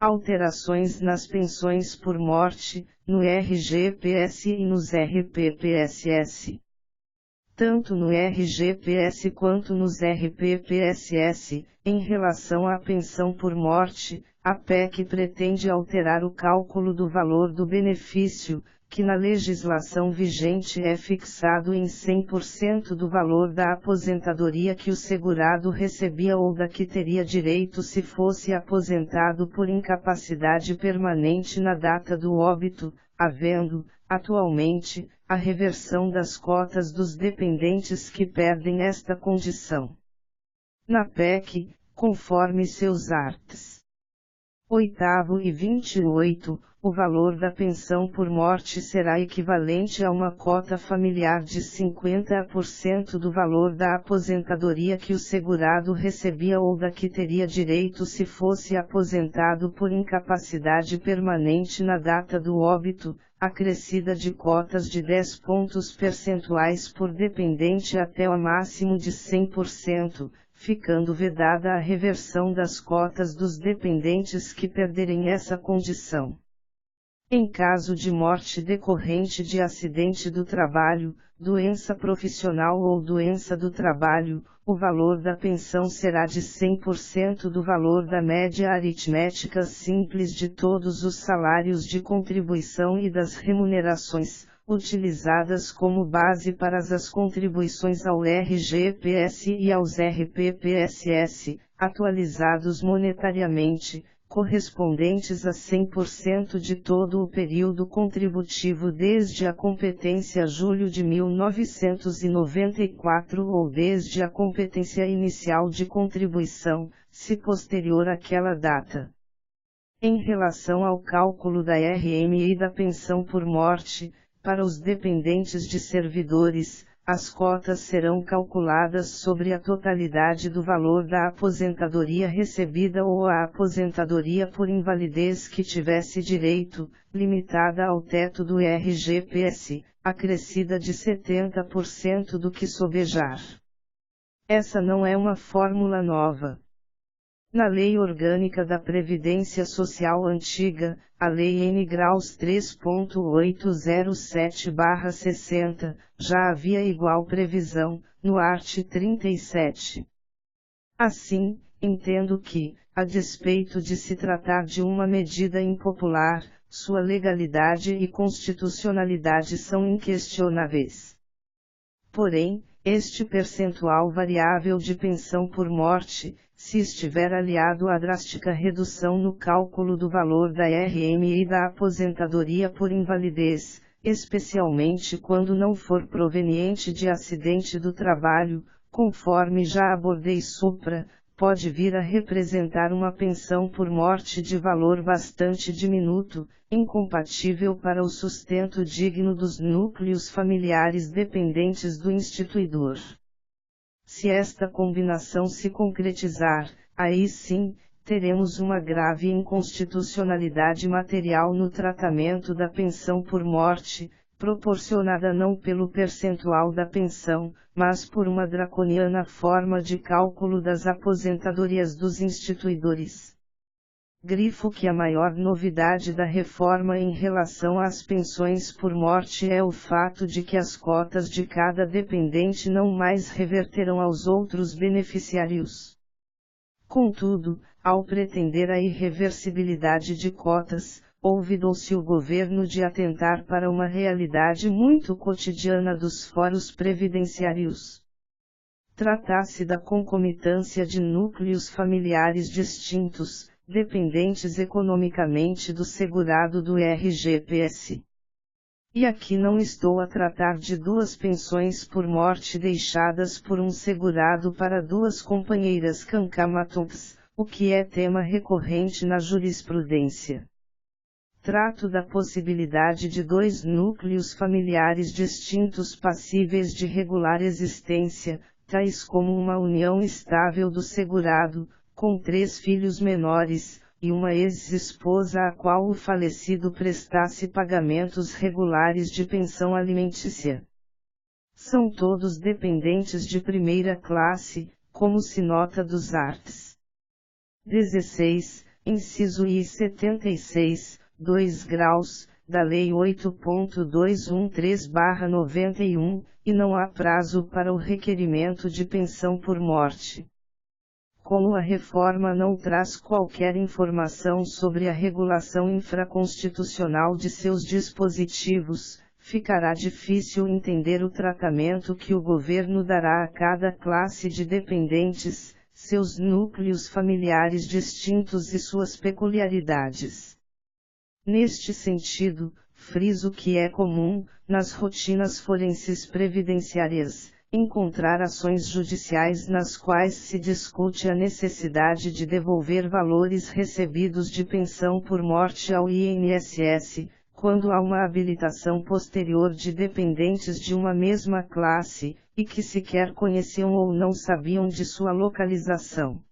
Alterações nas pensões por morte, no RGPS e nos RPPSS. Tanto no RGPS quanto nos RPPSS, em relação à pensão por morte, a PEC pretende alterar o cálculo do valor do benefício, que na legislação vigente é fixado em 100% do valor da aposentadoria que o segurado recebia ou da que teria direito se fosse aposentado por incapacidade permanente na data do óbito, havendo, atualmente, a reversão das cotas dos dependentes que perdem esta condição. Na PEC, conforme seus arts. 8º e 28, o valor da pensão por morte será equivalente a uma cota familiar de 50% do valor da aposentadoria que o segurado recebia ou da que teria direito se fosse aposentado por incapacidade permanente na data do óbito, acrescida de cotas de 10 pontos percentuais por dependente até o máximo de 100%. Ficando vedada a reversão das cotas dos dependentes que perderem essa condição. Em caso de morte decorrente de acidente do trabalho, doença profissional ou doença do trabalho, o valor da pensão será de 100% do valor da média aritmética simples de todos os salários de contribuição e das remunerações, utilizadas como base para as contribuições ao RGPS e aos RPPSS, atualizados monetariamente, correspondentes a 100% de todo o período contributivo desde a competência julho de 1994 ou desde a competência inicial de contribuição, se posterior àquela data. Em relação ao cálculo da RM e da pensão por morte, para os dependentes de servidores, as cotas serão calculadas sobre a totalidade do valor da aposentadoria recebida ou a aposentadoria por invalidez que tivesse direito, limitada ao teto do RGPS, acrescida de 70% do que sobejar. Essa não é uma fórmula nova. Na Lei Orgânica da Previdência Social antiga, a Lei N. Graus 3.807/60, já havia igual previsão, no art. 37. Assim, entendo que, a despeito de se tratar de uma medida impopular, sua legalidade e constitucionalidade são inquestionáveis. Porém, este percentual variável de pensão por morte, se estiver aliado à drástica redução no cálculo do valor da RM e da aposentadoria por invalidez, especialmente quando não for proveniente de acidente do trabalho, conforme já abordei supra, pode vir a representar uma pensão por morte de valor bastante diminuto, incompatível para o sustento digno dos núcleos familiares dependentes do instituidor. Se esta combinação se concretizar, aí sim, teremos uma grave inconstitucionalidade material no tratamento da pensão por morte, proporcionada não pelo percentual da pensão, mas por uma draconiana forma de cálculo das aposentadorias dos instituidores. Grifo que a maior novidade da reforma em relação às pensões por morte é o fato de que as cotas de cada dependente não mais reverterão aos outros beneficiários. Contudo, ao pretender a irreversibilidade de cotas, olvidou-se o governo de atentar para uma realidade muito cotidiana dos fóruns previdenciários. Trata-se da concomitância de núcleos familiares distintos, dependentes economicamente do segurado do RGPS. E aqui não estou a tratar de duas pensões por morte deixadas por um segurado para duas companheiras cancamatungs, o que é tema recorrente na jurisprudência. Trato da possibilidade de dois núcleos familiares distintos passíveis de regular existência, tais como uma união estável do segurado, com 3 filhos menores, e uma ex-esposa a qual o falecido prestasse pagamentos regulares de pensão alimentícia. São todos dependentes de primeira classe, como se nota dos arts. 16. inciso I 76, 2 graus, da Lei 8.213/91, e não há prazo para o requerimento de pensão por morte. Como a reforma não traz qualquer informação sobre a regulação infraconstitucional de seus dispositivos, ficará difícil entender o tratamento que o governo dará a cada classe de dependentes, seus núcleos familiares distintos e suas peculiaridades. Neste sentido, friso que é comum, nas rotinas forenses previdenciárias, encontrar ações judiciais nas quais se discute a necessidade de devolver valores recebidos de pensão por morte ao INSS, quando há uma habilitação posterior de dependentes de uma mesma classe, e que sequer conheciam ou não sabiam de sua localização.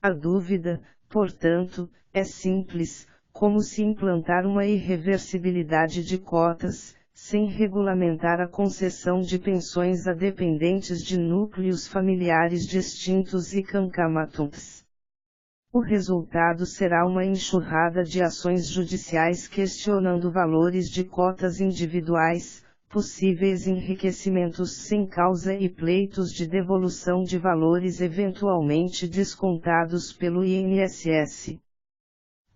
A dúvida, portanto, é simples, como se implantar uma irreversibilidade de cotas, sem regulamentar a concessão de pensões a dependentes de núcleos familiares distintos e cancamatuntes. O resultado será uma enxurrada de ações judiciais questionando valores de cotas individuais, possíveis enriquecimentos sem causa e pleitos de devolução de valores eventualmente descontados pelo INSS.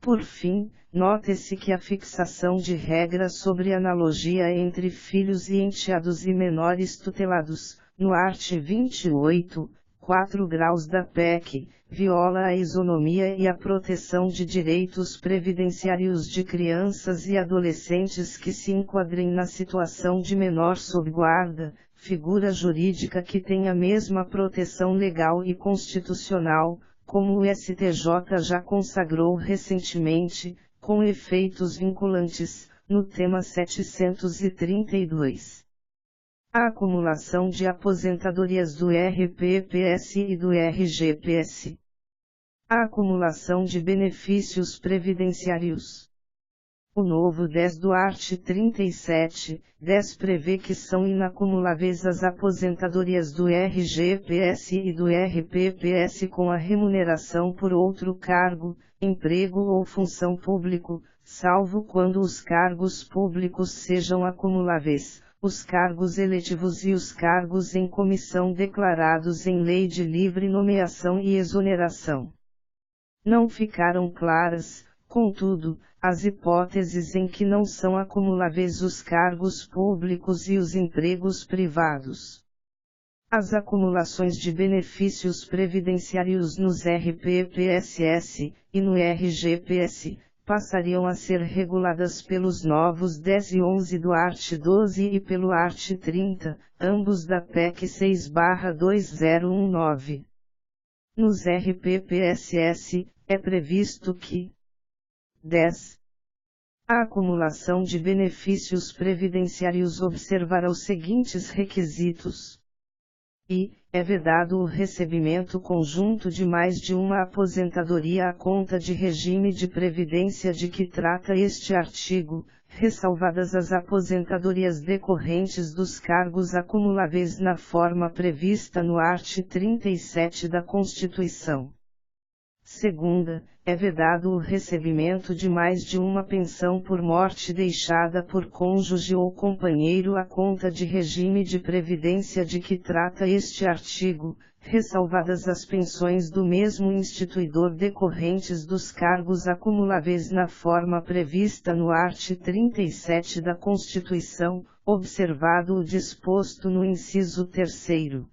Por fim, note-se que a fixação de regras sobre analogia entre filhos e enteados e menores tutelados, no art. 28, 4 graus da PEC, viola a isonomia e a proteção de direitos previdenciários de crianças e adolescentes que se enquadrem na situação de menor sob guarda, figura jurídica que tem a mesma proteção legal e constitucional, como o STJ já consagrou recentemente, com efeitos vinculantes, no tema 732. A acumulação de aposentadorias do RPPS e do RGPS. A acumulação de benefícios previdenciários. O novo 10 do art. 37, 10 prevê que são inacumuláveis as aposentadorias do RGPS e do RPPS com a remuneração por outro cargo, emprego ou função público, salvo quando os cargos públicos sejam acumuláveis, os cargos eletivos e os cargos em comissão declarados em lei de livre nomeação e exoneração. Não ficaram claras, contudo, as hipóteses em que não são acumuláveis os cargos públicos e os empregos privados. As acumulações de benefícios previdenciários nos RPPSS e no RGPS passariam a ser reguladas pelos novos 10 e 11 do art. 12 e pelo art. 30, ambos da PEC 6/2019. Nos RPPSS, é previsto que 10. A acumulação de benefícios previdenciários observará os seguintes requisitos. E, é vedado o recebimento conjunto de mais de uma aposentadoria à conta de regime de previdência de que trata este artigo, ressalvadas as aposentadorias decorrentes dos cargos acumuláveis na forma prevista no art. 37 da Constituição. Segunda, é vedado o recebimento de mais de uma pensão por morte deixada por cônjuge ou companheiro à conta de regime de previdência de que trata este artigo, ressalvadas as pensões do mesmo instituidor decorrentes dos cargos acumuláveis na forma prevista no art. 37 da Constituição, observado o disposto no inciso 3º.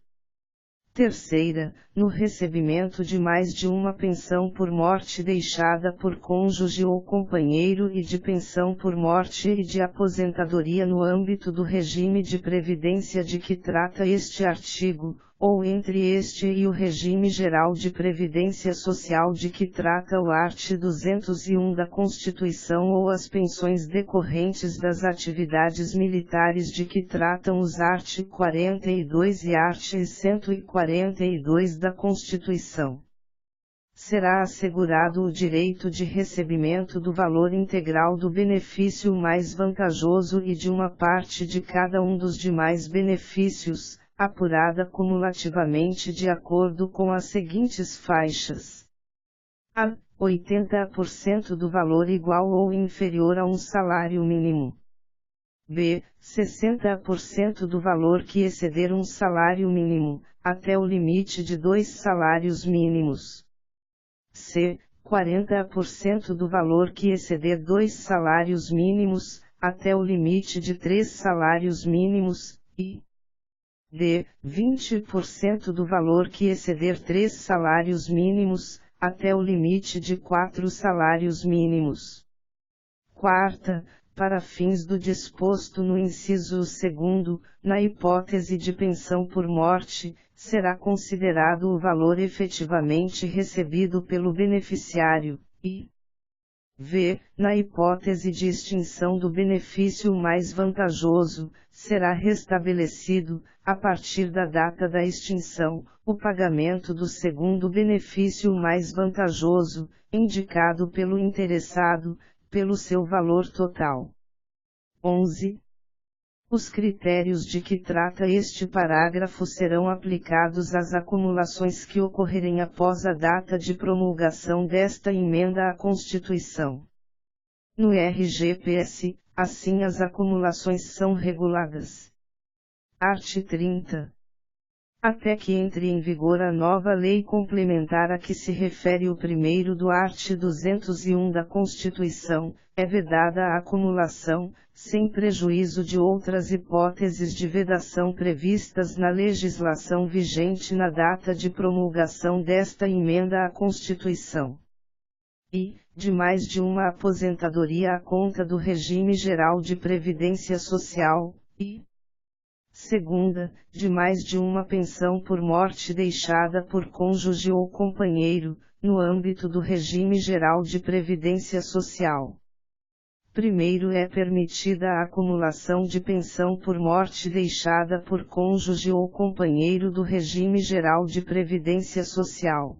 Terceira, no recebimento de mais de uma pensão por morte deixada por cônjuge ou companheiro e de pensão por morte e de aposentadoria no âmbito do regime de previdência de que trata este artigo, ou entre este e o regime geral de previdência social de que trata o art. 201 da Constituição ou as pensões decorrentes das atividades militares de que tratam os art. 42 e art. 142 da Constituição. Será assegurado o direito de recebimento do valor integral do benefício mais vantajoso e de uma parte de cada um dos demais benefícios, apurada cumulativamente de acordo com as seguintes faixas. A. 80% do valor igual ou inferior a um salário mínimo. B. 60% do valor que exceder um salário mínimo, até o limite de 2 salários mínimos. C. 40% do valor que exceder 2 salários mínimos, até o limite de 3 salários mínimos, e D. 20% do valor que exceder 3 salários mínimos, até o limite de 4 salários mínimos. Quarta, para fins do disposto no inciso 2º, na hipótese de pensão por morte, será considerado o valor efetivamente recebido pelo beneficiário, e v. na hipótese de extinção do benefício mais vantajoso, será restabelecido, a partir da data da extinção, o pagamento do segundo benefício mais vantajoso, indicado pelo interessado, pelo seu valor total. 11. Os critérios de que trata este parágrafo serão aplicados às acumulações que ocorrerem após a data de promulgação desta emenda à Constituição. No RGPS, assim as acumulações são reguladas. Art. 30. Até que entre em vigor a nova lei complementar a que se refere o primeiro do art. 201 da Constituição, é vedada a acumulação, sem prejuízo de outras hipóteses de vedação previstas na legislação vigente na data de promulgação desta emenda à Constituição. E, de mais de uma aposentadoria à conta do regime geral de previdência social, e segunda, de mais de uma pensão por morte deixada por cônjuge ou companheiro, no âmbito do regime geral de previdência social. Primeiro é permitida a acumulação de pensão por morte deixada por cônjuge ou companheiro do regime geral de previdência social.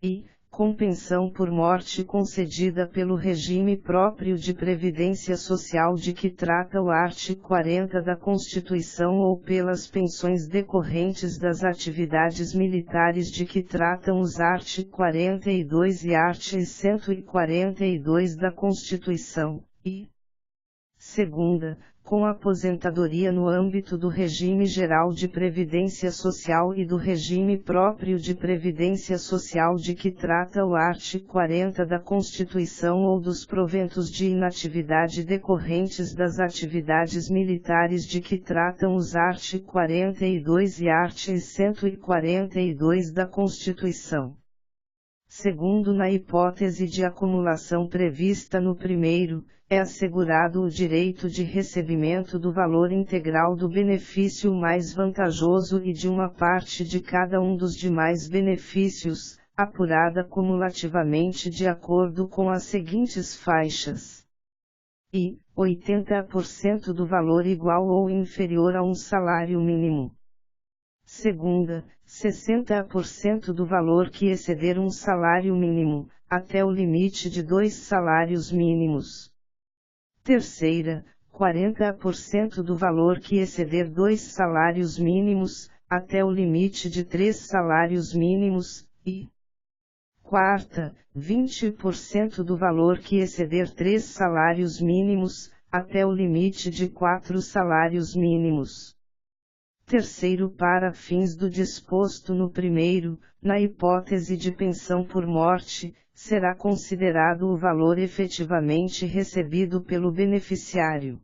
E, com pensão por morte concedida pelo regime próprio de previdência social de que trata o artigo 40 da Constituição ou pelas pensões decorrentes das atividades militares de que tratam os artigos 42 e artigo 142 da Constituição, e segunda, com aposentadoria no âmbito do regime geral de previdência social e do regime próprio de previdência social de que trata o artigo 40 da Constituição ou dos proventos de inatividade decorrentes das atividades militares de que tratam os artigos 42 e artigo 142 da Constituição. Segundo, na hipótese de acumulação prevista no primeiro, é assegurado o direito de recebimento do valor integral do benefício mais vantajoso e de uma parte de cada um dos demais benefícios, apurada cumulativamente de acordo com as seguintes faixas. E 80% do valor igual ou inferior a um salário mínimo. Segunda, 60% do valor que exceder um salário mínimo, até o limite de 2 salários mínimos. Terceira, 40% do valor que exceder 2 salários mínimos, até o limite de 3 salários mínimos, e quarta, 20% do valor que exceder 3 salários mínimos, até o limite de 4 salários mínimos. Terceiro, para fins do disposto no primeiro, na hipótese de pensão por morte, será considerado o valor efetivamente recebido pelo beneficiário.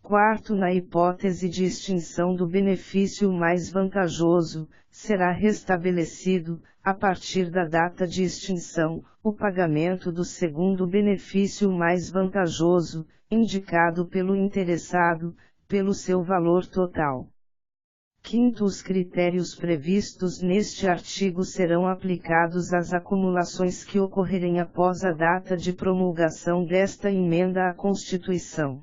Quarto, na hipótese de extinção do benefício mais vantajoso, será restabelecido, a partir da data de extinção, o pagamento do segundo benefício mais vantajoso, indicado pelo interessado, pelo seu valor total. Quinto, os critérios previstos neste artigo serão aplicados às acumulações que ocorrerem após a data de promulgação desta emenda à Constituição.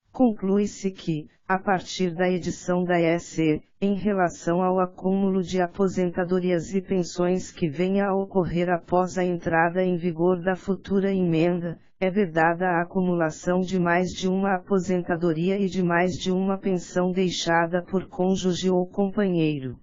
Conclui-se que, a partir da edição da EC, em relação ao acúmulo de aposentadorias e pensões que venha a ocorrer após a entrada em vigor da futura emenda, é vedada a acumulação de mais de uma aposentadoria e de mais de uma pensão deixada por cônjuge ou companheiro.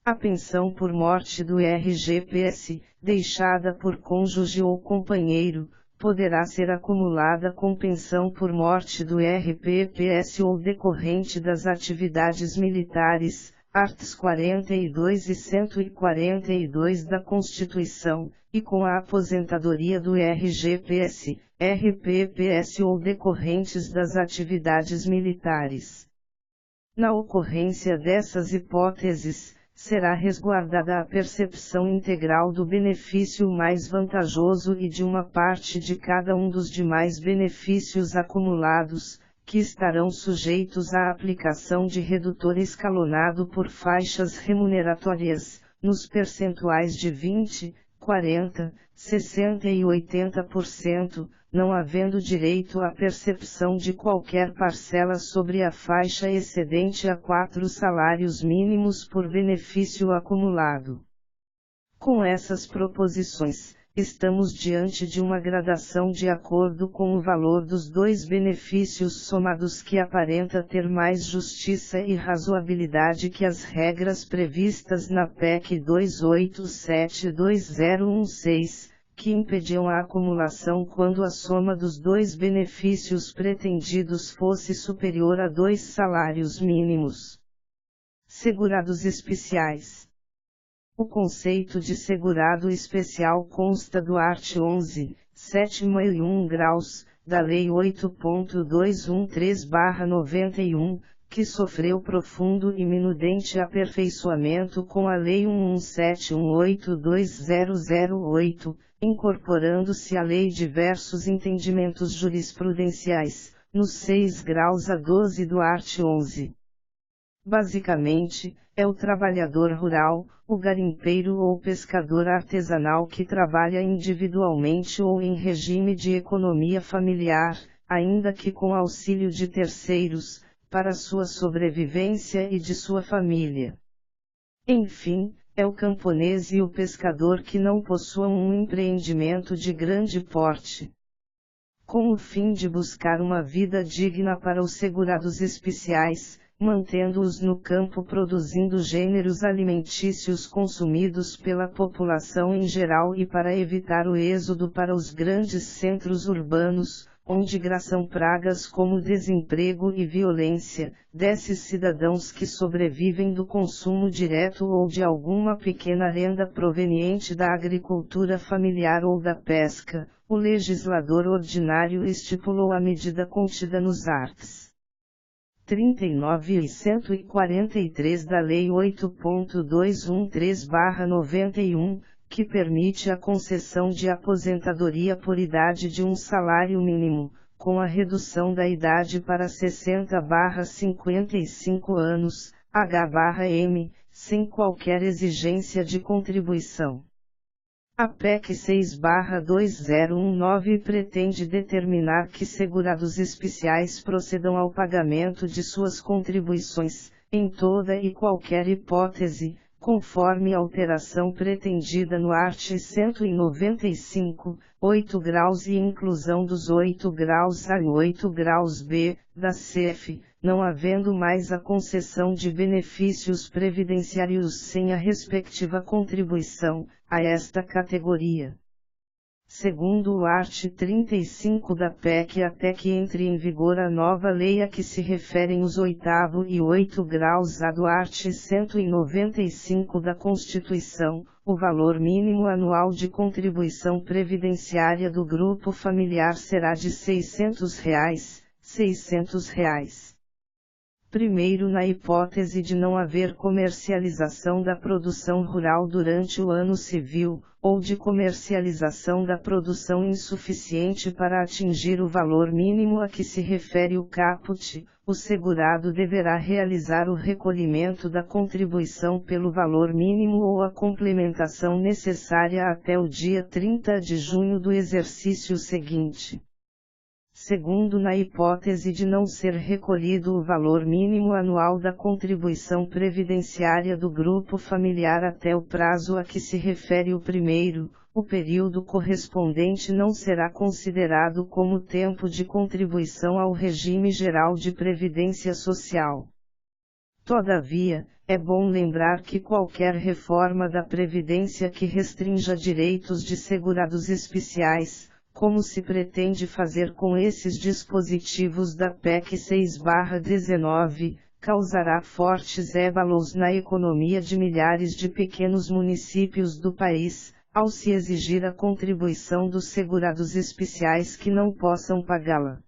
A pensão por morte do RGPS, deixada por cônjuge ou companheiro, poderá ser acumulada com pensão por morte do RPPS ou decorrente das atividades militares, arts. 42 e 142 da Constituição, e com a aposentadoria do RGPS, RPPS ou decorrentes das atividades militares. Na ocorrência dessas hipóteses, será resguardada a percepção integral do benefício mais vantajoso e de uma parte de cada um dos demais benefícios acumulados, que estarão sujeitos à aplicação de redutor escalonado por faixas remuneratórias, nos percentuais de 20%, 40%, 60% e 80%, não havendo direito à percepção de qualquer parcela sobre a faixa excedente a 4 salários mínimos por benefício acumulado. Com essas proposições, estamos diante de uma gradação de acordo com o valor dos dois benefícios somados que aparenta ter mais justiça e razoabilidade que as regras previstas na PEC 287/2016, que impediam a acumulação quando a soma dos dois benefícios pretendidos fosse superior a 2 salários mínimos. Segurados especiais. O conceito de segurado especial consta do art. 11, 7º e 1 graus, da Lei 8.213/91, que sofreu profundo e minudente aperfeiçoamento com a Lei 117182/2008, incorporando-se à lei diversos entendimentos jurisprudenciais, nos 6 graus a 12 do art. 11. Basicamente, é o trabalhador rural, o garimpeiro ou pescador artesanal que trabalha individualmente ou em regime de economia familiar, ainda que com auxílio de terceiros, para sua sobrevivência e de sua família. Enfim, é o camponês e o pescador que não possuam um empreendimento de grande porte. Com o fim de buscar uma vida digna para os segurados especiais, mantendo-os no campo produzindo gêneros alimentícios consumidos pela população em geral e para evitar o êxodo para os grandes centros urbanos, onde graçam pragas como desemprego e violência, desses cidadãos que sobrevivem do consumo direto ou de alguma pequena renda proveniente da agricultura familiar ou da pesca, o legislador ordinário estipulou a medida contida nos arts. 39 e 143 da Lei 8.213/91, que permite a concessão de aposentadoria por idade de um salário mínimo, com a redução da idade para 60/55 anos, H/M, sem qualquer exigência de contribuição. A PEC 6/2019 pretende determinar que segurados especiais procedam ao pagamento de suas contribuições, em toda e qualquer hipótese, conforme a alteração pretendida no art. 195, 8 graus e inclusão dos 8 graus A e 8 graus B, da CEF, não havendo mais a concessão de benefícios previdenciários sem a respectiva contribuição, a esta categoria. Segundo o art. 35 da PEC, até que entre em vigor a nova lei a que se referem os 8º e 8 graus A do art. 195 da Constituição, o valor mínimo anual de contribuição previdenciária do grupo familiar será de R$ 600. Primeiro, na hipótese de não haver comercialização da produção rural durante o ano civil, ou de comercialização da produção insuficiente para atingir o valor mínimo a que se refere o caput, o segurado deverá realizar o recolhimento da contribuição pelo valor mínimo ou a complementação necessária até o dia 30 de junho do exercício seguinte. Segundo, na hipótese de não ser recolhido o valor mínimo anual da contribuição previdenciária do grupo familiar até o prazo a que se refere o primeiro, o período correspondente não será considerado como tempo de contribuição ao regime geral de previdência social. Todavia, é bom lembrar que qualquer reforma da Previdência que restrinja direitos de segurados especiais, como se pretende fazer com esses dispositivos da PEC 6/19, causará fortes ébalos na economia de milhares de pequenos municípios do país, ao se exigir a contribuição dos segurados especiais que não possam pagá-la.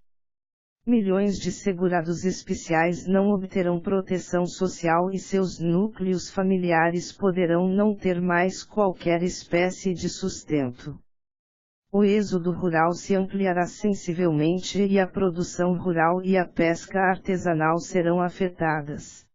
Milhões de segurados especiais não obterão proteção social e seus núcleos familiares poderão não ter mais qualquer espécie de sustento. O êxodo rural se ampliará sensivelmente e a produção rural e a pesca artesanal serão afetadas.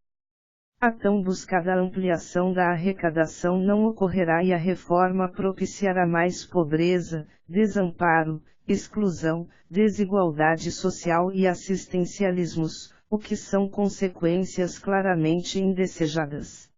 A tão buscada ampliação da arrecadação não ocorrerá e a reforma propiciará mais pobreza, desamparo, exclusão, desigualdade social e assistencialismos, o que são consequências claramente indesejadas.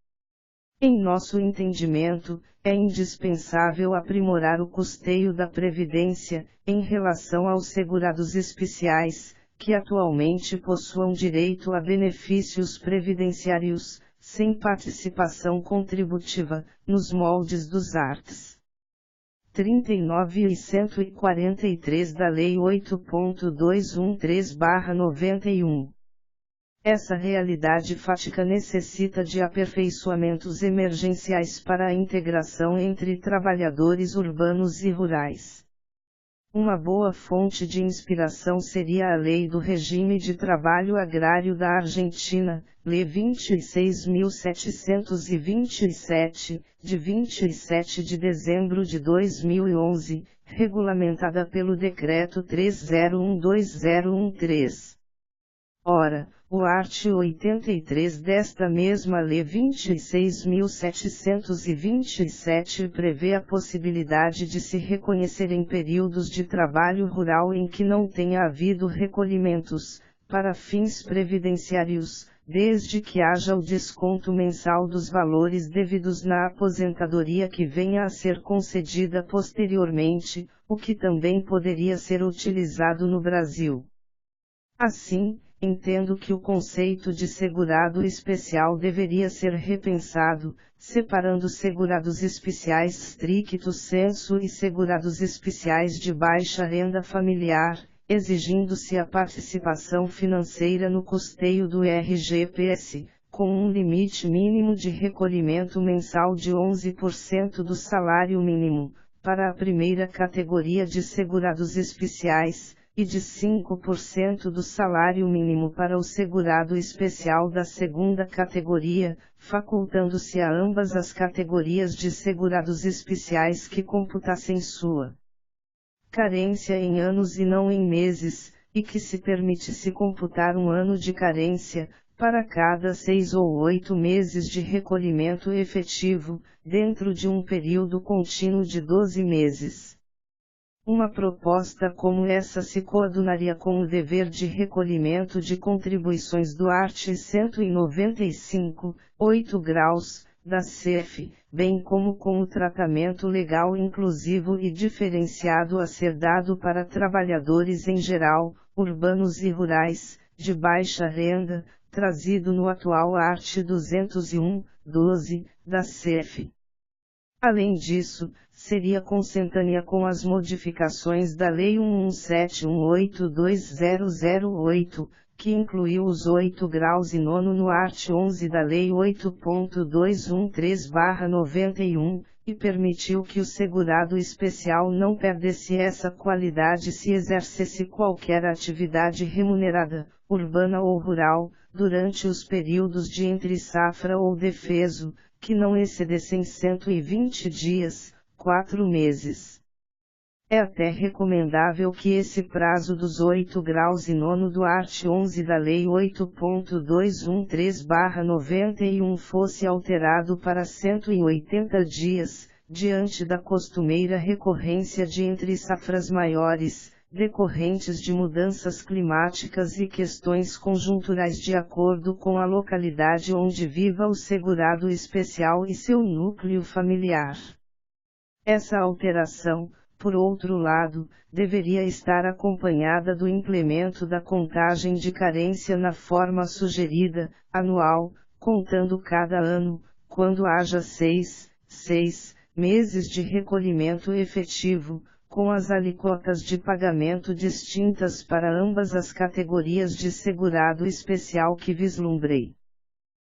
Em nosso entendimento, é indispensável aprimorar o custeio da Previdência, em relação aos segurados especiais, que atualmente possuam direito a benefícios previdenciários, sem participação contributiva, nos moldes dos arts. 39 e 143 da Lei 8.213/91. Essa realidade fática necessita de aperfeiçoamentos emergenciais para a integração entre trabalhadores urbanos e rurais. Uma boa fonte de inspiração seria a Lei do Regime de Trabalho Agrário da Argentina, Lei 26.727, de 27 de dezembro de 2011, regulamentada pelo Decreto 301/2013. Ora, o art. 83 desta mesma Lei 26.727 prevê a possibilidade de se reconhecer em períodos de trabalho rural em que não tenha havido recolhimentos, para fins previdenciários, desde que haja o desconto mensal dos valores devidos na aposentadoria que venha a ser concedida posteriormente, o que também poderia ser utilizado no Brasil. Assim, entendo que o conceito de segurado especial deveria ser repensado, separando segurados especiais stricto sensu e segurados especiais de baixa renda familiar, exigindo-se a participação financeira no custeio do RGPS, com um limite mínimo de recolhimento mensal de 11% do salário mínimo, para a primeira categoria de segurados especiais, e de 5% do salário mínimo para o segurado especial da segunda categoria, facultando-se a ambas as categorias de segurados especiais que computassem sua carência em anos e não em meses, e que se permitisse computar um ano de carência, para cada 6 ou 8 meses de recolhimento efetivo, dentro de um período contínuo de 12 meses. Uma proposta como essa se coadunaria com o dever de recolhimento de contribuições do art. 195, 8 graus, da CEF, bem como com o tratamento legal inclusivo e diferenciado a ser dado para trabalhadores em geral, urbanos e rurais, de baixa renda, trazido no atual art. 201, 12, da CEF. Além disso, seria consentânea com as modificações da Lei 1171822008, que incluiu os 8 graus e nono no art. 11 da Lei 8.213/91, e permitiu que o segurado especial não perdesse essa qualidade se exercesse qualquer atividade remunerada, urbana ou rural, durante os períodos de entre-safra ou defeso, que não excedessem 120 dias, 4 meses. É até recomendável que esse prazo dos 8 graus e nono do art. 11 da Lei 8.213/91 fosse alterado para 180 dias, diante da costumeira recorrência de entre-safras maiores, decorrentes de mudanças climáticas e questões conjunturais de acordo com a localidade onde viva o segurado especial e seu núcleo familiar. Essa alteração, por outro lado, deveria estar acompanhada do implemento da contagem de carência na forma sugerida, anual, contando cada ano, quando haja 6 meses de recolhimento efetivo, com as alíquotas de pagamento distintas para ambas as categorias de segurado especial que vislumbrei.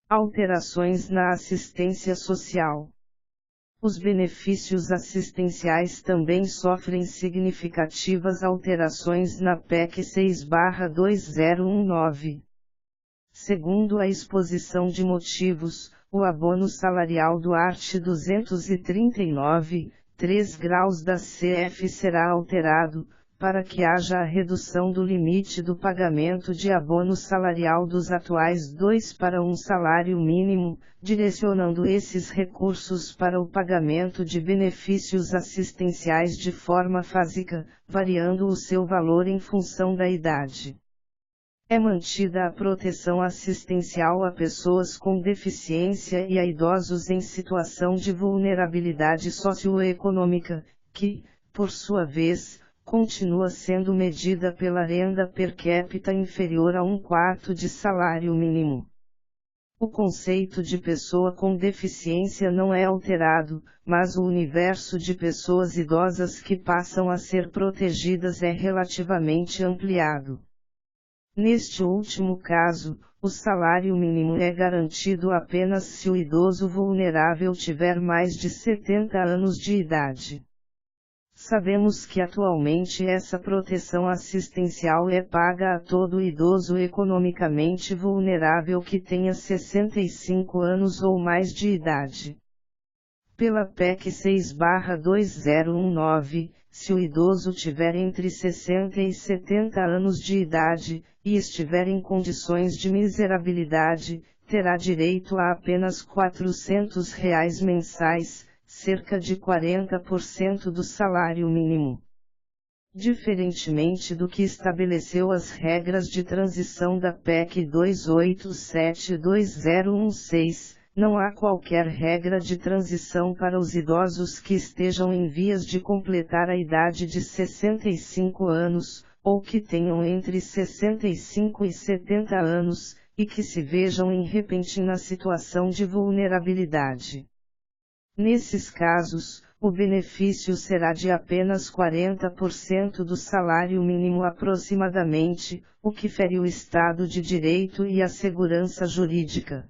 Alterações na assistência social. Os benefícios assistenciais também sofrem significativas alterações na PEC 6/2019. Segundo a exposição de motivos, o abono salarial do art. 239, 3 graus da CF será alterado, para que haja a redução do limite do pagamento de abono salarial dos atuais 2 para um salário mínimo, direcionando esses recursos para o pagamento de benefícios assistenciais de forma fásica, variando o seu valor em função da idade. É mantida a proteção assistencial a pessoas com deficiência e a idosos em situação de vulnerabilidade socioeconômica, que, por sua vez, continua sendo medida pela renda per capita inferior a 1/4 de salário mínimo. O conceito de pessoa com deficiência não é alterado, mas o universo de pessoas idosas que passam a ser protegidas é relativamente ampliado. Neste último caso, o salário mínimo é garantido apenas se o idoso vulnerável tiver mais de 70 anos de idade. Sabemos que atualmente essa proteção assistencial é paga a todo idoso economicamente vulnerável que tenha 65 anos ou mais de idade. Pela PEC 6/2019, se o idoso tiver entre 60 e 70 anos de idade, e estiver em condições de miserabilidade, terá direito a apenas R$ 400 mensais, cerca de 40% do salário mínimo. Diferentemente do que estabeleceu as regras de transição da PEC 287/2016, não há qualquer regra de transição para os idosos que estejam em vias de completar a idade de 65 anos, ou que tenham entre 65 e 70 anos, e que se vejam em repentina situação de vulnerabilidade. Nesses casos, o benefício será de apenas 40% do salário mínimo aproximadamente, o que fere o Estado de Direito e a segurança jurídica.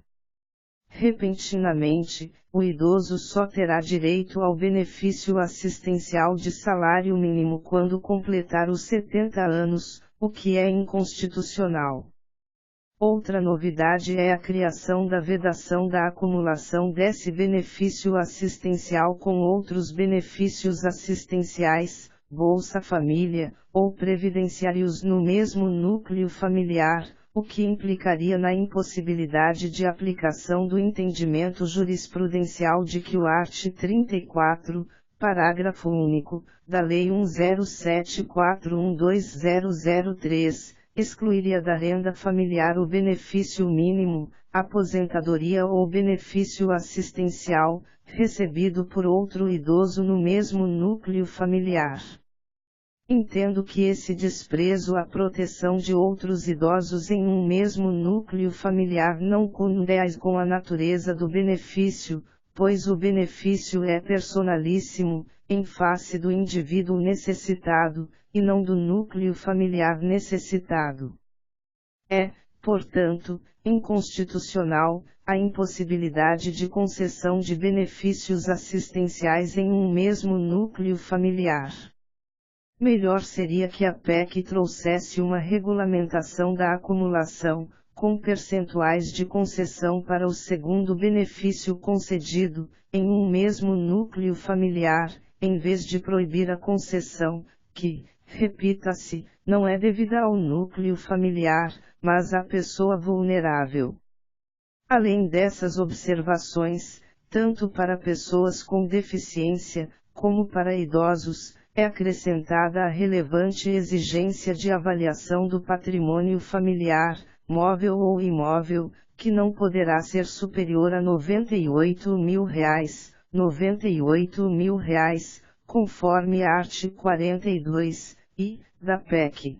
Repentinamente, o idoso só terá direito ao benefício assistencial de salário mínimo quando completar os 70 anos, o que é inconstitucional. Outra novidade é a criação da vedação da acumulação desse benefício assistencial com outros benefícios assistenciais, Bolsa Família, ou previdenciários no mesmo núcleo familiar, o que implicaria na impossibilidade de aplicação do entendimento jurisprudencial de que o art. 34, parágrafo único, da Lei 1074120003, excluiria da renda familiar o benefício mínimo, aposentadoria ou benefício assistencial, recebido por outro idoso no mesmo núcleo familiar. Entendo que esse desprezo à proteção de outros idosos em um mesmo núcleo familiar não condiz com a natureza do benefício, pois o benefício é personalíssimo, em face do indivíduo necessitado, e não do núcleo familiar necessitado. É, portanto, inconstitucional, a impossibilidade de concessão de benefícios assistenciais em um mesmo núcleo familiar. Melhor seria que a PEC trouxesse uma regulamentação da acumulação, com percentuais de concessão para o segundo benefício concedido, em um mesmo núcleo familiar, em vez de proibir a concessão, que, repita-se, não é devida ao núcleo familiar, mas à pessoa vulnerável. Além dessas observações, tanto para pessoas com deficiência, como para idosos, é acrescentada a relevante exigência de avaliação do patrimônio familiar, móvel ou imóvel, que não poderá ser superior a R$ 98.000, conforme art. 42, da PEC.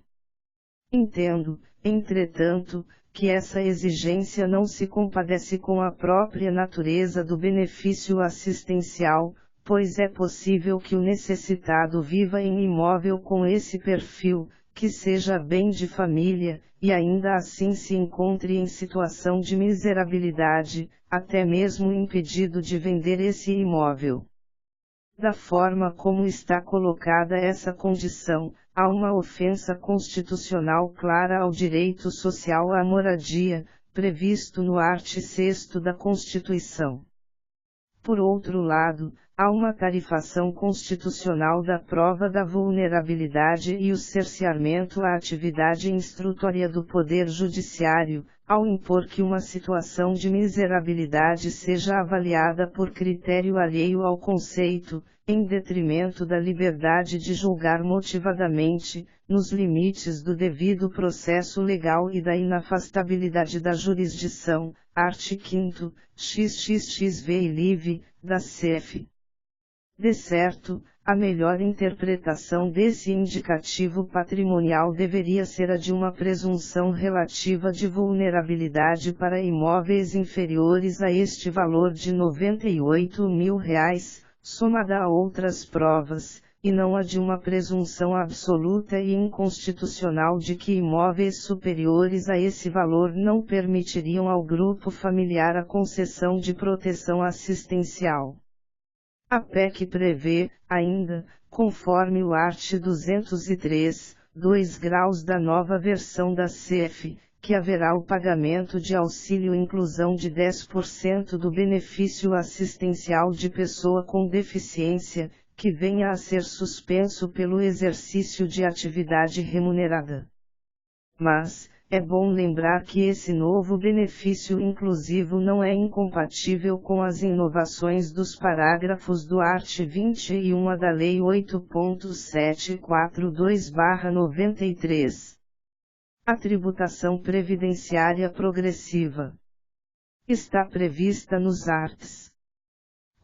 Entendo, entretanto, que essa exigência não se compadece com a própria natureza do benefício assistencial, pois é possível que o necessitado viva em imóvel com esse perfil, que seja bem de família, e ainda assim se encontre em situação de miserabilidade, até mesmo impedido de vender esse imóvel. Da forma como está colocada essa condição, há uma ofensa constitucional clara ao direito social à moradia, previsto no art. 6º da Constituição. Por outro lado, há uma tarifação constitucional da prova da vulnerabilidade e o cerceamento à atividade instrutória do Poder Judiciário, ao impor que uma situação de miserabilidade seja avaliada por critério alheio ao conceito, em detrimento da liberdade de julgar motivadamente, nos limites do devido processo legal e da inafastabilidade da jurisdição, art. 5º, XXXV e liv. Da CF. De certo, a melhor interpretação desse indicativo patrimonial deveria ser a de uma presunção relativa de vulnerabilidade para imóveis inferiores a este valor de R$ 98.000, somada a outras provas, e não a de uma presunção absoluta e inconstitucional de que imóveis superiores a esse valor não permitiriam ao grupo familiar a concessão de proteção assistencial. A PEC prevê, ainda, conforme o art. 203, 2 graus da nova versão da CF, que haverá o pagamento de auxílio inclusão de 10% do benefício assistencial de pessoa com deficiência, que venha a ser suspenso pelo exercício de atividade remunerada. Mas, é bom lembrar que esse novo benefício inclusivo não é incompatível com as inovações dos parágrafos do art. 21 da Lei 8.742/93. A tributação previdenciária progressiva está prevista nos arts.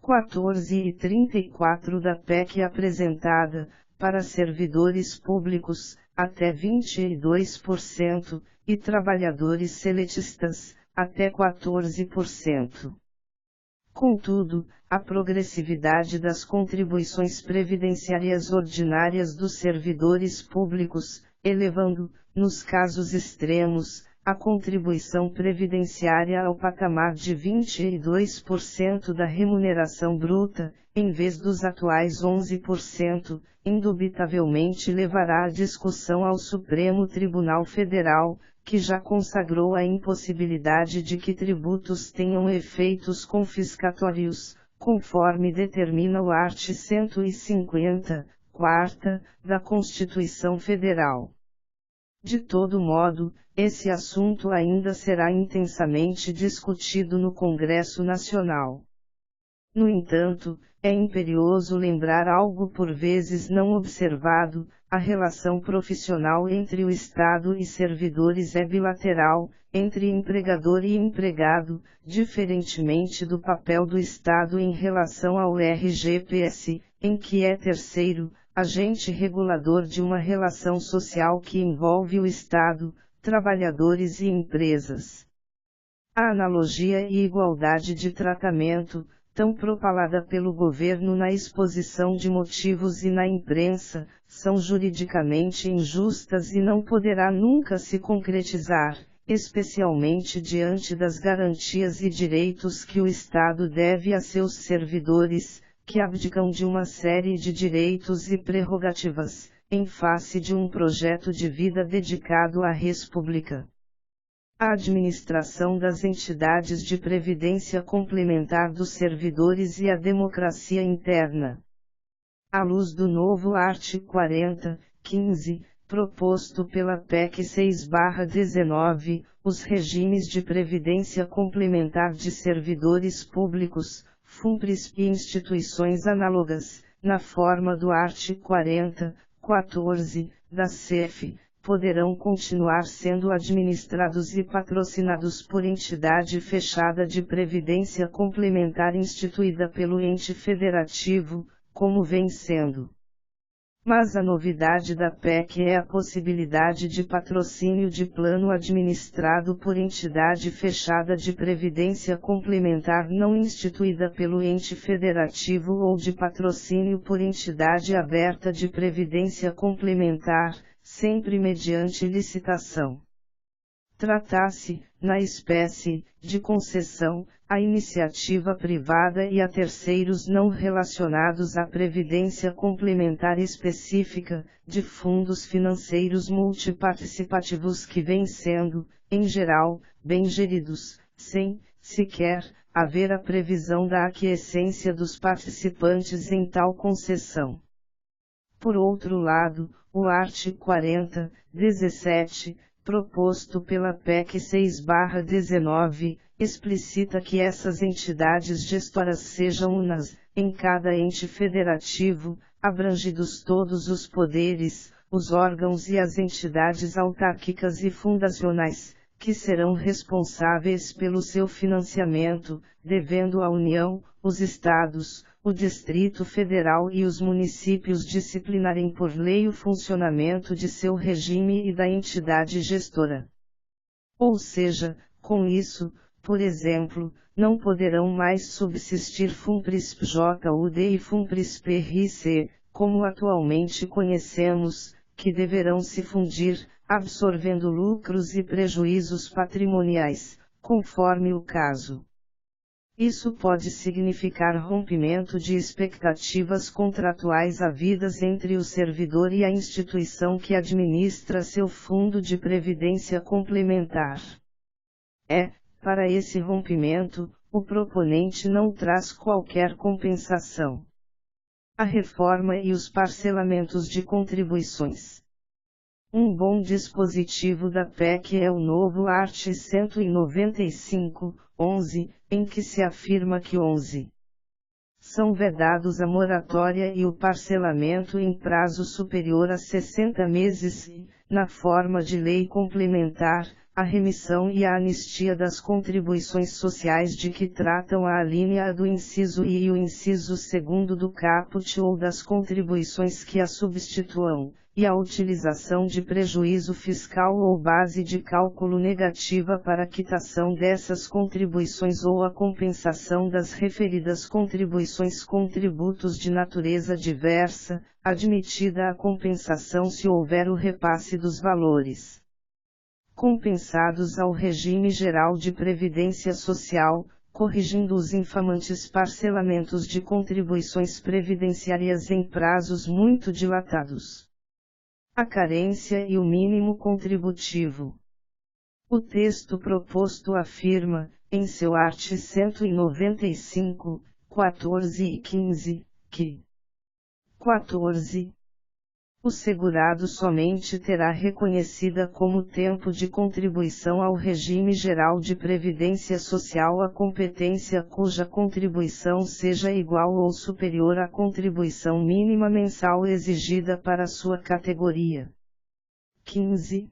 14 e 34 da PEC apresentada, para servidores públicos, até 22%, e trabalhadores seletistas, até 14%. Contudo, a progressividade das contribuições previdenciárias ordinárias dos servidores públicos, elevando, nos casos extremos, a contribuição previdenciária ao patamar de 22% da remuneração bruta, em vez dos atuais 11%, indubitavelmente levará a discussão ao Supremo Tribunal Federal, que já consagrou a impossibilidade de que tributos tenham efeitos confiscatórios, conforme determina o art. 150, 4ª, da Constituição Federal. De todo modo, esse assunto ainda será intensamente discutido no Congresso Nacional. No entanto, é imperioso lembrar algo por vezes não observado: a relação profissional entre o Estado e servidores é bilateral, entre empregador e empregado, diferentemente do papel do Estado em relação ao RGPS, em que é terceiro, agente regulador de uma relação social que envolve o Estado, trabalhadores e empresas. A analogia e igualdade de tratamento, tão propalada pelo governo na exposição de motivos e na imprensa, são juridicamente injustas e não poderá nunca se concretizar, especialmente diante das garantias e direitos que o Estado deve a seus servidores, que abdicam de uma série de direitos e prerrogativas, em face de um projeto de vida dedicado à res pública. A administração das entidades de previdência complementar dos servidores e a democracia interna. À luz do novo art. 40, 15, proposto pela PEC 6/19, os regimes de previdência complementar de servidores públicos, FUNPRES e instituições análogas, na forma do art. 40, 14, da CF, poderão continuar sendo administrados e patrocinados por entidade fechada de previdência complementar instituída pelo ente federativo, como vem sendo. Mas a novidade da PEC é a possibilidade de patrocínio de plano administrado por entidade fechada de previdência complementar não instituída pelo ente federativo ou de patrocínio por entidade aberta de previdência complementar, sempre mediante licitação. Trata-se, na espécie, de concessão, à iniciativa privada e a terceiros não relacionados à previdência complementar específica, de fundos financeiros multiparticipativos que vêm sendo, em geral, bem geridos, sem, sequer, haver a previsão da aquiescência dos participantes em tal concessão. Por outro lado, o artigo 40, 17, proposto pela PEC 6/19, explicita que essas entidades gestoras sejam unas, em cada ente federativo, abrangidos todos os poderes, os órgãos e as entidades autárquicas e fundacionais, que serão responsáveis pelo seu financiamento, devendo a União, os Estados, o Distrito Federal e os municípios disciplinarem por lei o funcionamento de seu regime e da entidade gestora. Ou seja, com isso, por exemplo, não poderão mais subsistir FUNPRISP-JUD e FUNPRISP-RC, como atualmente conhecemos, que deverão se fundir, absorvendo lucros e prejuízos patrimoniais, conforme o caso. Isso pode significar rompimento de expectativas contratuais havidas entre o servidor e a instituição que administra seu fundo de previdência complementar. Para esse rompimento, o proponente não traz qualquer compensação. A reforma e os parcelamentos de contribuições. Um bom dispositivo da PEC é o novo art. 195, 11, em que se afirma que 11. São vedados a moratória e o parcelamento em prazo superior a 60 meses e, na forma de lei complementar, a remissão e a anistia das contribuições sociais de que tratam a alínea do inciso I e o inciso 2º do caput ou das contribuições que a substituam, e a utilização de prejuízo fiscal ou base de cálculo negativa para a quitação dessas contribuições ou a compensação das referidas contribuições com tributos de natureza diversa, admitida a compensação se houver o repasse dos valores compensados ao regime geral de previdência social, corrigindo os infamantes parcelamentos de contribuições previdenciárias em prazos muito dilatados. A carência e o mínimo contributivo. O texto proposto afirma, em seu art. 195, 14 e 15, que 14. O segurado somente terá reconhecida como tempo de contribuição ao regime geral de previdência social a competência cuja contribuição seja igual ou superior à contribuição mínima mensal exigida para sua categoria. 15.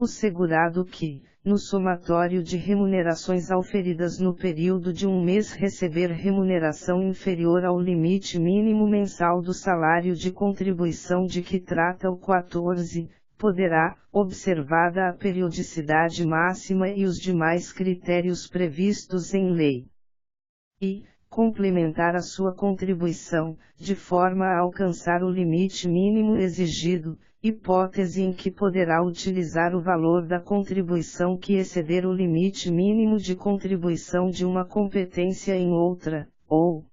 O segurado que, no somatório de remunerações auferidas no período de um mês receber remuneração inferior ao limite mínimo mensal do salário de contribuição de que trata o 14, poderá, observada a periodicidade máxima e os demais critérios previstos em lei, e complementar a sua contribuição, de forma a alcançar o limite mínimo exigido, hipótese em que poderá utilizar o valor da contribuição que exceder o limite mínimo de contribuição de uma competência em outra, ou,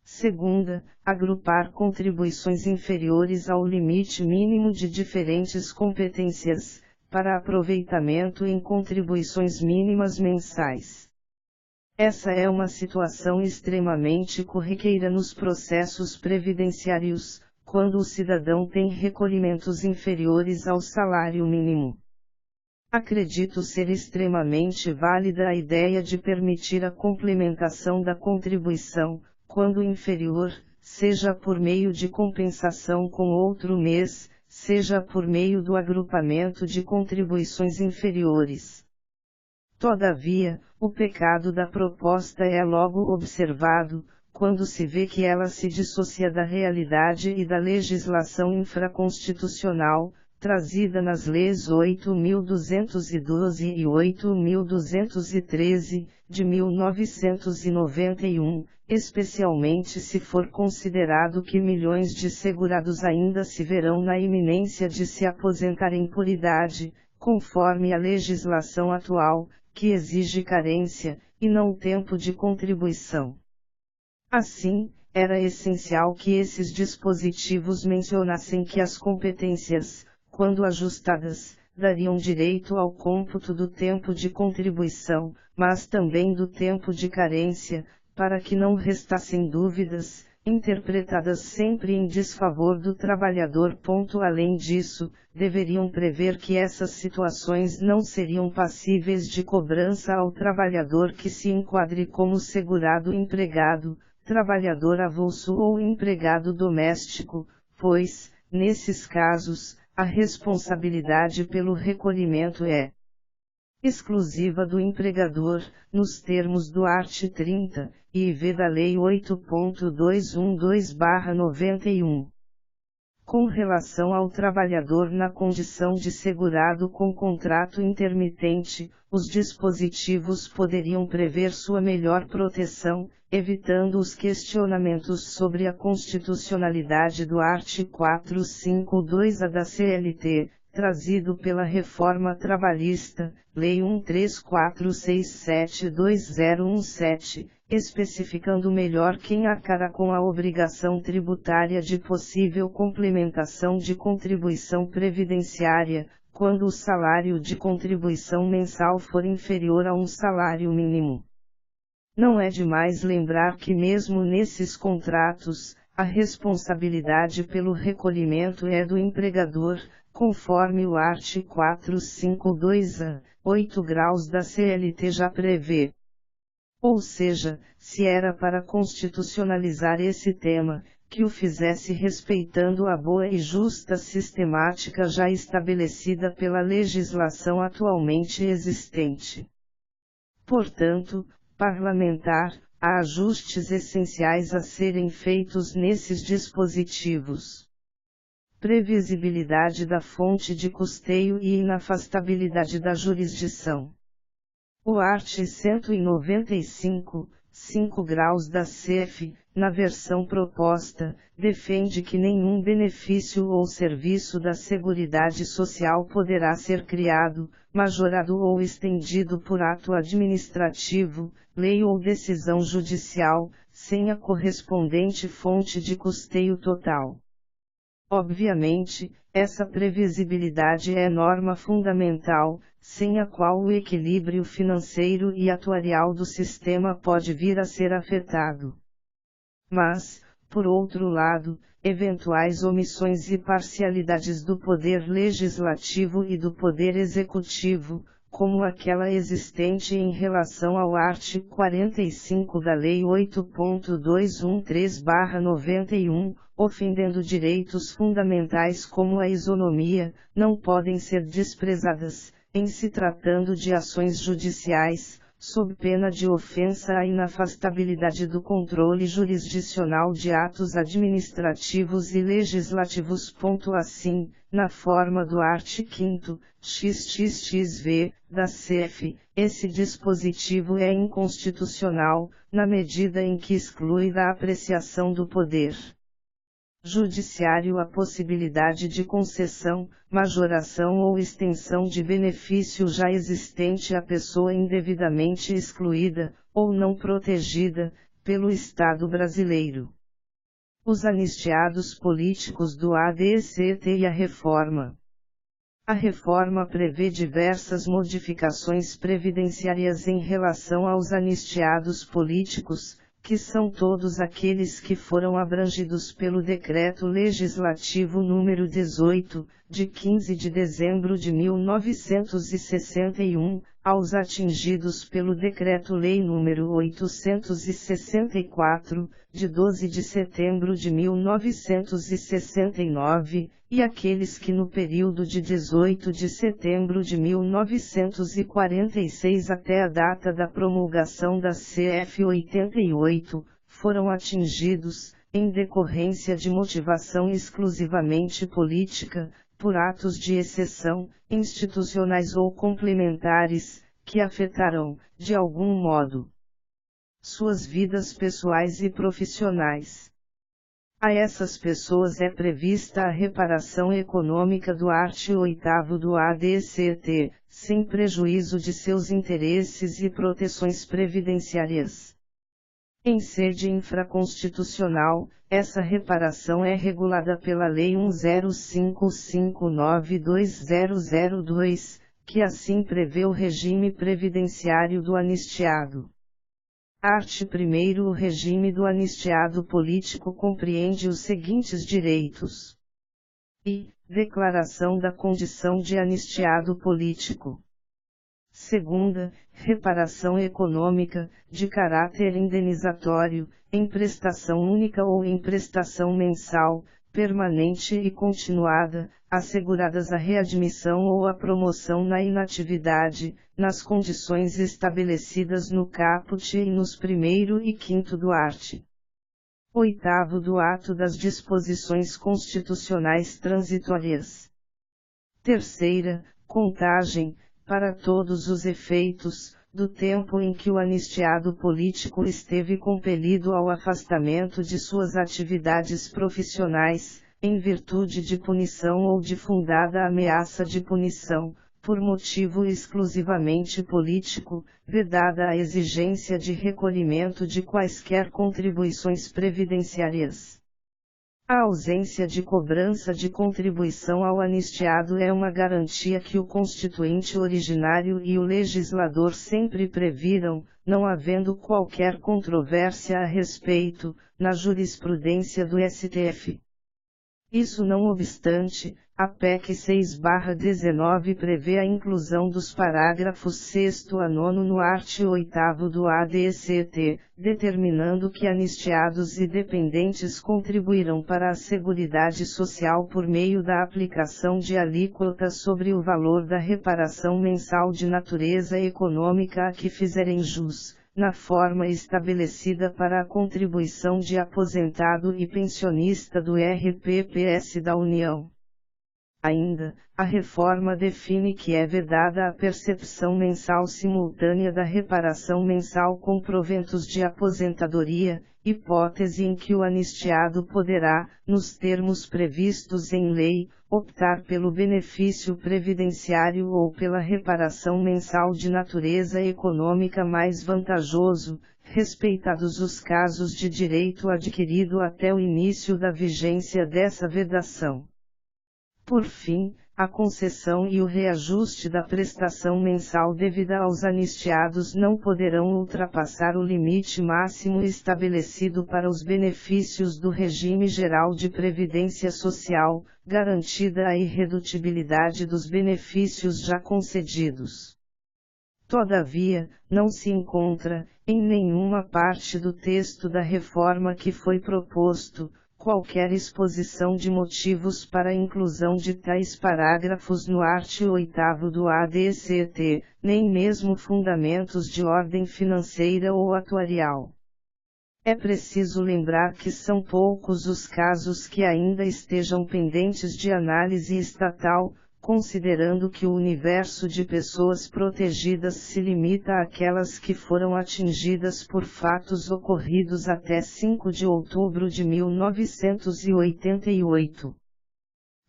segunda, agrupar contribuições inferiores ao limite mínimo de diferentes competências, para aproveitamento em contribuições mínimas mensais. Essa é uma situação extremamente corriqueira nos processos previdenciários, quando o cidadão tem recolhimentos inferiores ao salário mínimo. Acredito ser extremamente válida a ideia de permitir a complementação da contribuição, quando inferior, seja por meio de compensação com outro mês, seja por meio do agrupamento de contribuições inferiores. Todavia, o pecado da proposta é logo observado, quando se vê que ela se dissocia da realidade e da legislação infraconstitucional, trazida nas Leis 8.212 e 8.213, de 1991, especialmente se for considerado que milhões de segurados ainda se verão na iminência de se aposentarem por idade, conforme a legislação atual, que exige carência, e não tempo de contribuição. Assim, era essencial que esses dispositivos mencionassem que as competências, quando ajustadas, dariam direito ao cômputo do tempo de contribuição, mas também do tempo de carência, para que não restassem dúvidas, interpretadas sempre em desfavor do trabalhador. Além disso, deveriam prever que essas situações não seriam passíveis de cobrança ao trabalhador que se enquadre como segurado empregado, trabalhador avulso ou empregado doméstico, pois, nesses casos, a responsabilidade pelo recolhimento é exclusiva do empregador, nos termos do art. 30, IV da Lei 8.212/91. Com relação ao trabalhador na condição de segurado com contrato intermitente, os dispositivos poderiam prever sua melhor proteção, evitando os questionamentos sobre a constitucionalidade do art. 452-A da CLT, trazido pela Reforma Trabalhista, Lei 13467/2017, especificando melhor quem arcará com a obrigação tributária de possível complementação de contribuição previdenciária, quando o salário de contribuição mensal for inferior a um salário mínimo. Não é demais lembrar que mesmo nesses contratos, a responsabilidade pelo recolhimento é do empregador, conforme o art. 452-A, 8 graus da CLT já prevê. Ou seja, se era para constitucionalizar esse tema, que o fizesse respeitando a boa e justa sistemática já estabelecida pela legislação atualmente existente. Portanto, parlamentar, há ajustes essenciais a serem feitos nesses dispositivos. Previsibilidade da fonte de custeio e inafastabilidade da jurisdição. O art. 195, 5 graus da CF, na versão proposta, defende que nenhum benefício ou serviço da Seguridade Social poderá ser criado, majorado ou estendido por ato administrativo, lei ou decisão judicial, sem a correspondente fonte de custeio total. Obviamente, essa previsibilidade é norma fundamental, sem a qual o equilíbrio financeiro e atuarial do sistema pode vir a ser afetado. Mas, por outro lado, eventuais omissões e parcialidades do Poder Legislativo e do Poder Executivo, como aquela existente em relação ao art. 45 da Lei 8.213/91, ofendendo direitos fundamentais como a isonomia, não podem ser desprezadas, em se tratando de ações judiciais, sob pena de ofensa à inafastabilidade do controle jurisdicional de atos administrativos e legislativos. Assim, na forma do art. 5º, XXXV, da CF, esse dispositivo é inconstitucional, na medida em que exclui da apreciação do Poder Judiciário a possibilidade de concessão, majoração ou extensão de benefício já existente à pessoa indevidamente excluída, ou não protegida, pelo Estado brasileiro. Os anistiados políticos do ADCT e a reforma. A reforma prevê diversas modificações previdenciárias em relação aos anistiados políticos, que são todos aqueles que foram abrangidos pelo Decreto Legislativo nº 18, de 15 de dezembro de 1961, aos atingidos pelo Decreto-Lei nº 864, de 12 de setembro de 1969, e aqueles que no período de 18 de setembro de 1946 até a data da promulgação da CF 88, foram atingidos, em decorrência de motivação exclusivamente política, por atos de exceção, institucionais ou complementares, que afetarão, de algum modo, suas vidas pessoais e profissionais. A essas pessoas é prevista a reparação econômica do art. 8º do ADCT, sem prejuízo de seus interesses e proteções previdenciárias. Em sede infraconstitucional, essa reparação é regulada pela Lei 1055920002, que assim prevê o regime previdenciário do anistiado. Art. 1º. O regime do anistiado político compreende os seguintes direitos. I. Declaração da condição de anistiado político. Segunda, reparação econômica, de caráter indenizatório, em prestação única ou em prestação mensal, permanente e continuada, asseguradas a readmissão ou a promoção na inatividade, nas condições estabelecidas no caput e nos 1º e 5º do art. 8º do ato das disposições constitucionais transitórias. Terceira, contagem, para todos os efeitos, do tempo em que o anistiado político esteve compelido ao afastamento de suas atividades profissionais, em virtude de punição ou de fundada ameaça de punição, por motivo exclusivamente político, vedada a exigência de recolhimento de quaisquer contribuições previdenciárias. A ausência de cobrança de contribuição ao anistiado é uma garantia que o constituinte originário e o legislador sempre previram, não havendo qualquer controvérsia a respeito, na jurisprudência do STF. Isso não obstante, a PEC 6/19 prevê a inclusão dos parágrafos 6º a 9º no art. 8º do ADCT, determinando que anistiados e dependentes contribuirão para a Seguridade Social por meio da aplicação de alíquota sobre o valor da reparação mensal de natureza econômica a que fizerem jus, na forma estabelecida para a contribuição de aposentado e pensionista do RPPS da União. Ainda, a reforma define que é vedada a percepção mensal simultânea da reparação mensal com proventos de aposentadoria, hipótese em que o anistiado poderá, nos termos previstos em lei, optar pelo benefício previdenciário ou pela reparação mensal de natureza econômica mais vantajoso, respeitados os casos de direito adquirido até o início da vigência dessa vedação. Por fim, a concessão e o reajuste da prestação mensal devida aos anistiados não poderão ultrapassar o limite máximo estabelecido para os benefícios do regime geral de previdência social, garantida a irredutibilidade dos benefícios já concedidos. Todavia, não se encontra, em nenhuma parte do texto da reforma que foi proposto, qualquer exposição de motivos para a inclusão de tais parágrafos no art. 8º do ADCT, nem mesmo fundamentos de ordem financeira ou atuarial. É preciso lembrar que são poucos os casos que ainda estejam pendentes de análise estatal, considerando que o universo de pessoas protegidas se limita àquelas que foram atingidas por fatos ocorridos até 5 de outubro de 1988.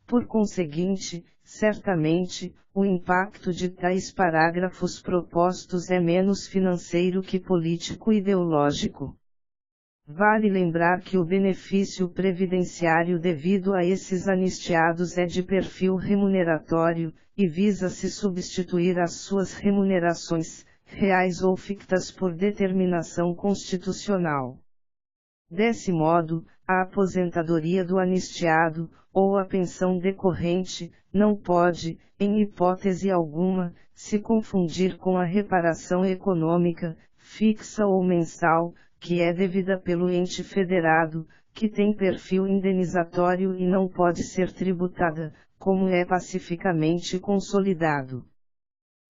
Por conseguinte, certamente, o impacto de tais parágrafos propostos é menos financeiro que político-ideológico. Vale lembrar que o benefício previdenciário devido a esses anistiados é de perfil remuneratório, e visa-se substituir as suas remunerações, reais ou fictas por determinação constitucional. Desse modo, a aposentadoria do anistiado, ou a pensão decorrente, não pode, em hipótese alguma, se confundir com a reparação econômica, fixa ou mensal, que é devida pelo ente federado, que tem perfil indenizatório e não pode ser tributada, como é pacificamente consolidado.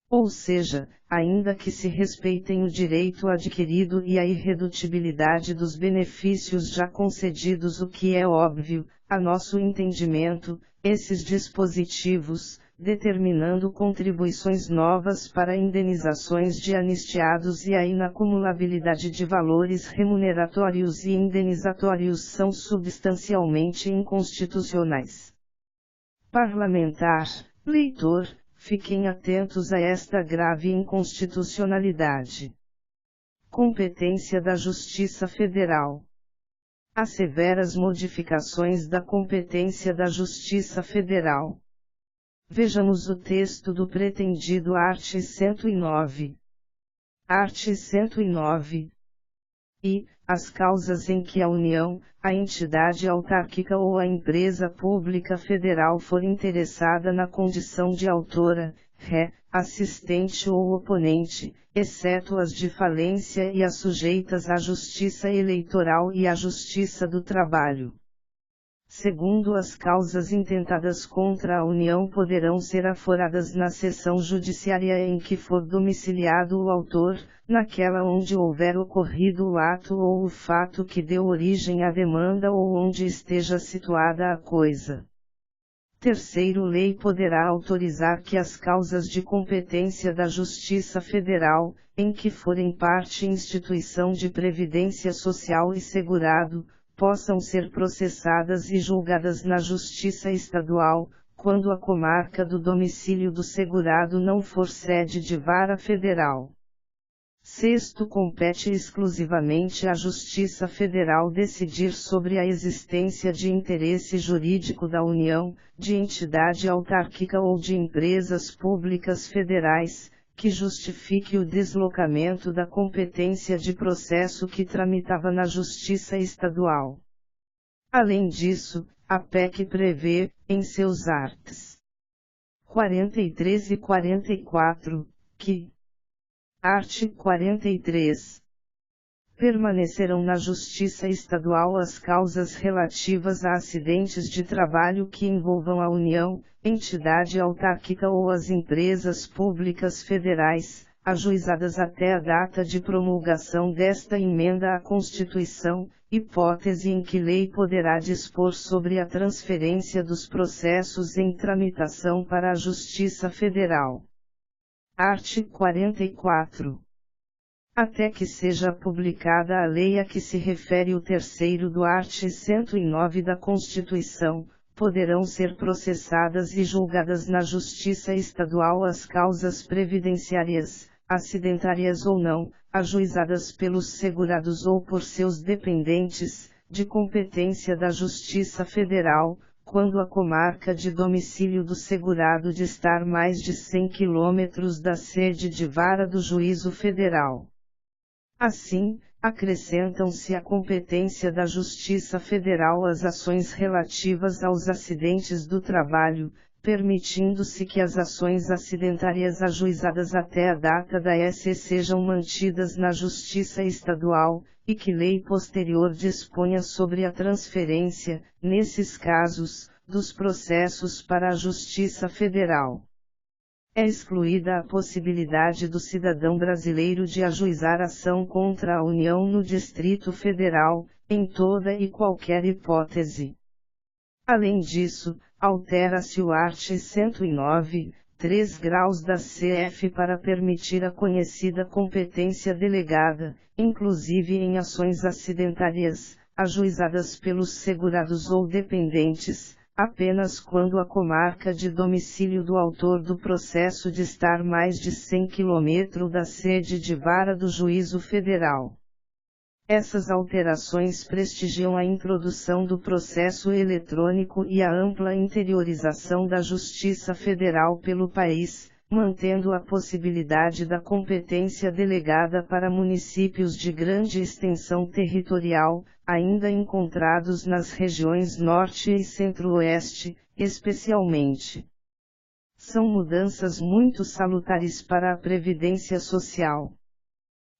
Ou seja, ainda que se respeitem o direito adquirido e a irredutibilidade dos benefícios já concedidos, o que é óbvio, a nosso entendimento, esses dispositivos, determinando contribuições novas para indenizações de anistiados e a inacumulabilidade de valores remuneratórios e indenizatórios, são substancialmente inconstitucionais. Parlamentar, leitor, fiquem atentos a esta grave inconstitucionalidade. Competência da Justiça Federal. Há severas modificações da competência da Justiça Federal. Vejamos o texto do pretendido art. 109. Art. 109. E, as causas em que a União, a entidade autárquica ou a empresa pública federal for interessada na condição de autora, ré, assistente ou oponente, exceto as de falência e as sujeitas à Justiça Eleitoral e à Justiça do Trabalho. Segundo, as causas intentadas contra a União poderão ser aforadas na seção judiciária em que for domiciliado o autor, naquela onde houver ocorrido o ato ou o fato que deu origem à demanda ou onde esteja situada a coisa. Terceiro, lei poderá autorizar que as causas de competência da Justiça Federal, em que forem parte instituição de previdência social e segurado, possam ser processadas e julgadas na Justiça Estadual, quando a comarca do domicílio do segurado não for sede de vara federal. Sexto, compete exclusivamente à Justiça Federal decidir sobre a existência de interesse jurídico da União, de entidade autárquica ou de empresas públicas federais, que justifique o deslocamento da competência de processo que tramitava na Justiça Estadual. Além disso, a PEC prevê, em seus arts. 43 e 44, que art. 43. Permanecerão na Justiça Estadual as causas relativas a acidentes de trabalho que envolvam a União, entidade autárquica ou as empresas públicas federais, ajuizadas até a data de promulgação desta emenda à Constituição, hipótese em que lei poderá dispor sobre a transferência dos processos em tramitação para a Justiça Federal. Art. 44. Até que seja publicada a lei a que se refere o terceiro do art. 109 da Constituição, poderão ser processadas e julgadas na Justiça Estadual as causas previdenciárias, acidentárias ou não, ajuizadas pelos segurados ou por seus dependentes, de competência da Justiça Federal, quando a comarca de domicílio do segurado distar mais de 100 km da sede de vara do Juízo Federal. Assim, acrescentam-se à competência da Justiça Federal as ações relativas aos acidentes do trabalho, permitindo-se que as ações acidentárias ajuizadas até a data da S sejam mantidas na Justiça Estadual, e que lei posterior disponha sobre a transferência, nesses casos, dos processos para a Justiça Federal. É excluída a possibilidade do cidadão brasileiro de ajuizar ação contra a União no Distrito Federal, em toda e qualquer hipótese. Além disso, altera-se o art. 109, 3 graus da CF para permitir a conhecida competência delegada, inclusive em ações acidentárias, ajuizadas pelos segurados ou dependentes, apenas quando a comarca de domicílio do autor do processo distar mais de 100 km da sede de vara do Juízo Federal. Essas alterações prestigiam a introdução do processo eletrônico e a ampla interiorização da Justiça Federal pelo país, mantendo a possibilidade da competência delegada para municípios de grande extensão territorial, ainda encontrados nas regiões Norte e Centro-Oeste, especialmente. São mudanças muito salutares para a Previdência Social.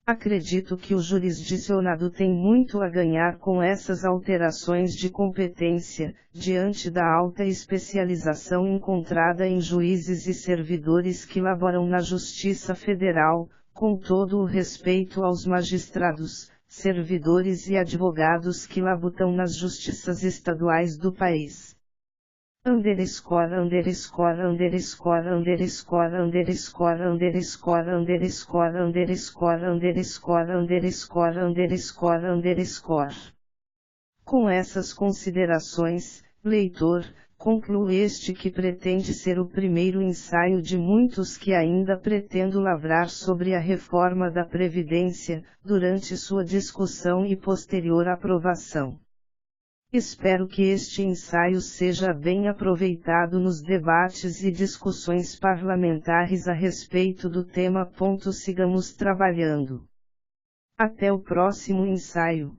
Acredito que o jurisdicionado tem muito a ganhar com essas alterações de competência, diante da alta especialização encontrada em juízes e servidores que laboram na Justiça Federal, com todo o respeito aos magistrados, servidores e advogados que labutam nas justiças estaduais do país. Underscore underscore underscore underscore underscore underscore underscore underscore underscore underscore underscore underscore. Com essas considerações, leitor, concluo este que pretende ser o primeiro ensaio de muitos que ainda pretendo lavrar sobre a reforma da Previdência, durante sua discussão e posterior aprovação. Espero que este ensaio seja bem aproveitado nos debates e discussões parlamentares a respeito do tema. Sigamos trabalhando. Até o próximo ensaio.